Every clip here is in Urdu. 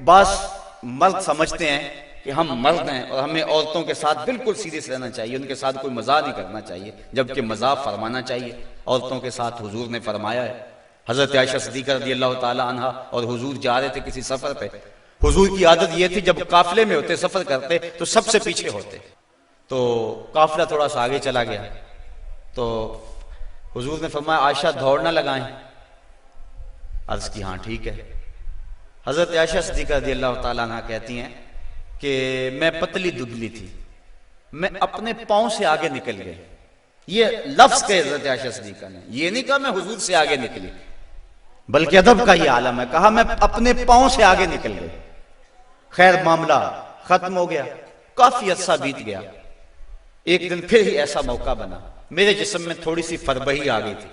بعض مرد سمجھتے ہیں کہ ہم مرد ہیں اور ہمیں عورتوں کے ساتھ بالکل سیریس رہنا چاہیے، ان کے ساتھ کوئی مزاح نہیں کرنا چاہیے، جبکہ مزاح فرمانا چاہیے۔ عورتوں کے ساتھ حضور نے فرمایا ہے، حضرت عائشہ صدیقہ رضی اللہ تعالی عنہ اور حضور جا رہے تھے کسی سفر پہ۔ حضور کی عادت یہ تھی جب قافلے میں ہوتے، سفر کرتے تو سب سے پیچھے ہوتے، تو قافلہ تھوڑا سا آگے چلا گیا تو حضور نے فرمایا عائشہ دوڑ نہ لگائیں۔ عرض کی ہاں ٹھیک ہے۔ حضرت عائشہ صدیقہ رضی اللہ تعالیٰ عنہ کہتی ہیں کہ میں پتلی دبلی تھی، میں اپنے پاؤں سے آگے نکل گئی۔ یہ لفظ کہ حضرت عائشہ صدیقہ نے یہ نہیں کہا میں حضور سے آگے نکلی، بلکہ ادب کا یہ عالم ہے، کہا میں اپنے پاؤں سے آگے نکل گئی۔ خیر معاملہ ختم ہو گیا، کافی عرصہ بیت گیا۔ ایک دن پھر ہی ایسا موقع بنا، میرے جسم میں تھوڑی سی فربہی آ گئی تھی،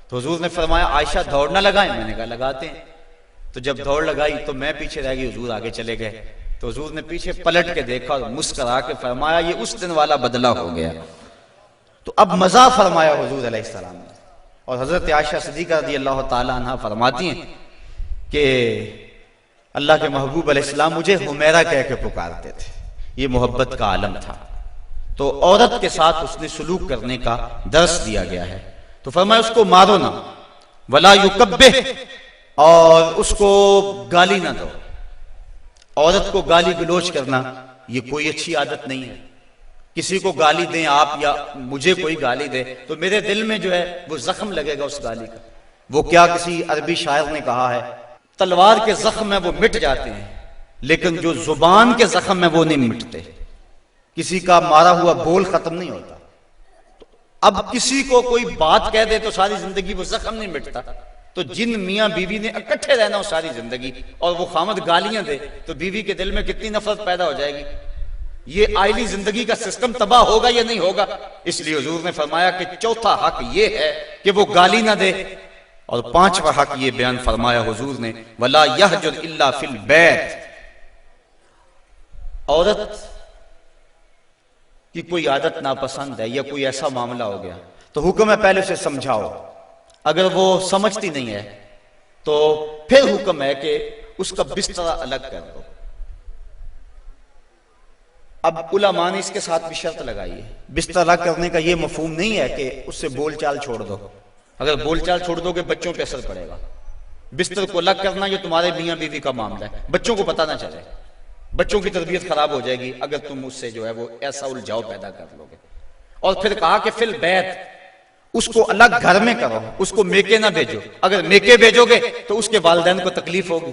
تو حضور نے فرمایا عائشہ دوڑ نہ لگائیں؟ میں نے کہا لگاتے ہیں۔ تو جب دوڑ لگائی تو میں پیچھے رہ گئی، حضور آگے چلے گئے، تو حضور نے پیچھے پلٹ کے دیکھا اور مسکرا کے فرمایا یہ اس دن والا بدلہ ہو گیا۔ تو اب مزاح فرمایا حضور علیہ السلام نے۔ اور حضرت عائشہ صدیقہ رضی اللہ تعالی عنہ فرماتی ہیں کہ اللہ کے محبوب علیہ السلام مجھے حمیرہ کہہ کے پکارتے تھے، یہ محبت کا عالم تھا۔ تو عورت کے ساتھ اس نے سلوک کرنے کا درس دیا گیا ہے، تو فرمایا اس کو مارو نہ، ولا یکبہ، اور اس کو گالی نہ دو۔ عورت کو گالی گلوچ کرنا یہ کوئی اچھی عادت نہیں ہے۔ کسی کو گالی دیں آپ یا مجھے کوئی گالی دے تو میرے دل میں جو ہے وہ زخم لگے گا اس گالی کا۔ وہ کیا کسی عربی شاعر نے کہا ہے، تلوار کے زخم ہیں وہ مٹ جاتے ہیں لیکن جو زبان کے زخم ہیں وہ نہیں مٹتے۔ کسی کا مارا ہوا بول ختم نہیں ہوتا۔ اب کسی کو کوئی بات کہہ دے تو ساری زندگی وہ زخم نہیں مٹتا۔ تو جن میاں بیوی نے اکٹھے رہنا ہو ساری زندگی اور وہ خامد گالیاں دے تو بیوی کے دل میں کتنی نفرت پیدا ہو جائے گی۔ یہ آئلی زندگی کا سسٹم تباہ ہوگا یا نہیں ہوگا؟ اس لیے حضور نے فرمایا کہ چوتھا حق یہ ہے کہ وہ گالی نہ دے، اور پانچواں حق یہ بیان فرمایا حضور نے وَلَا يَحْجُرْ إِلَّا فِي الْبَيْتِ۔ عورت کی کوئی عادت ناپسند ہے یا کوئی ایسا معاملہ ہو گیا تو حکم ہے پہلے سے سمجھاؤ، اگر وہ سمجھتی نہیں ہے تو پھر حکم ہے کہ اس کا بستر الگ کر دو۔ اب علماء نے اس کے ساتھ بھی شرط لگائی ہے، بستر الگ کرنے کا یہ مفہوم نہیں ہے کہ اس سے بول چال چھوڑ دو۔ اگر بول چال چھوڑ دو گے بچوں پہ اثر پڑے گا۔ بستر کو الگ کرنا یہ تمہارے میاں بیوی کا معاملہ ہے، بچوں کو پتہ نہ چلے، بچوں کی تربیت خراب ہو جائے گی اگر تم اس سے جو ہے وہ ایسا الجھاؤ پیدا کر لو گے۔ اور پھر کہا کہ فی البیت، اس کو الگ گھر میں کرو، اس کو میکے نہ بھیجو۔ اگر میکے بھیجو گے تو اس کے والدین کو تکلیف ہوگی،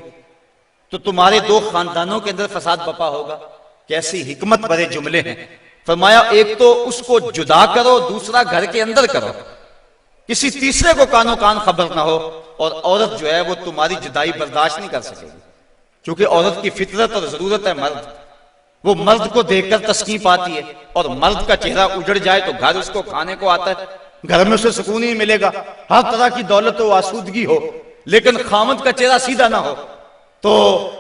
تو تمہارے دو خاندانوں کے اندر فساد بپا ہوگا۔ کیسی حکمت بھرے جملے ہیں۔ فرمایا ایک تو اس کو جدا کرو، دوسرا گھر کے اندر کرو، کسی تیسرے کو کانوں کان خبر نہ ہو، اور عورت جو ہے وہ تمہاری جدائی برداشت نہیں کر سکے گی، کیونکہ عورت کی فطرت اور ضرورت ہے مرد۔ وہ مرد کو دیکھ کر تسکین پاتی ہے، اور مرد کا چہرہ اجڑ جائے تو گھر اس کو کھانے کو آتا ہے، گھر میں اسے سکون ہی ملے گا، ہر طرح کی دولت و آسودگی ہو، لیکن خامد کا چہرہ سیدھا نہ ہو تو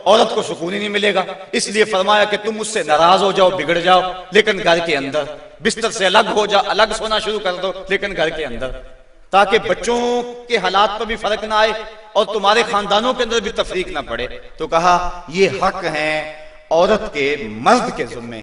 عورت کو سکون ہی نہیں ملے گا۔ اس لیے فرمایا کہ تم اس سے ناراض ہو جاؤ، بگڑ جاؤ، لیکن گھر کے اندر بستر سے الگ ہو جاؤ، الگ سونا شروع کر دو، لیکن گھر کے اندر، تاکہ بچوں کے حالات پر بھی فرق نہ آئے اور تمہارے خاندانوں کے اندر بھی تفریق نہ پڑے۔ تو کہا یہ حق ہیں عورت کے مرد کے ذمے۔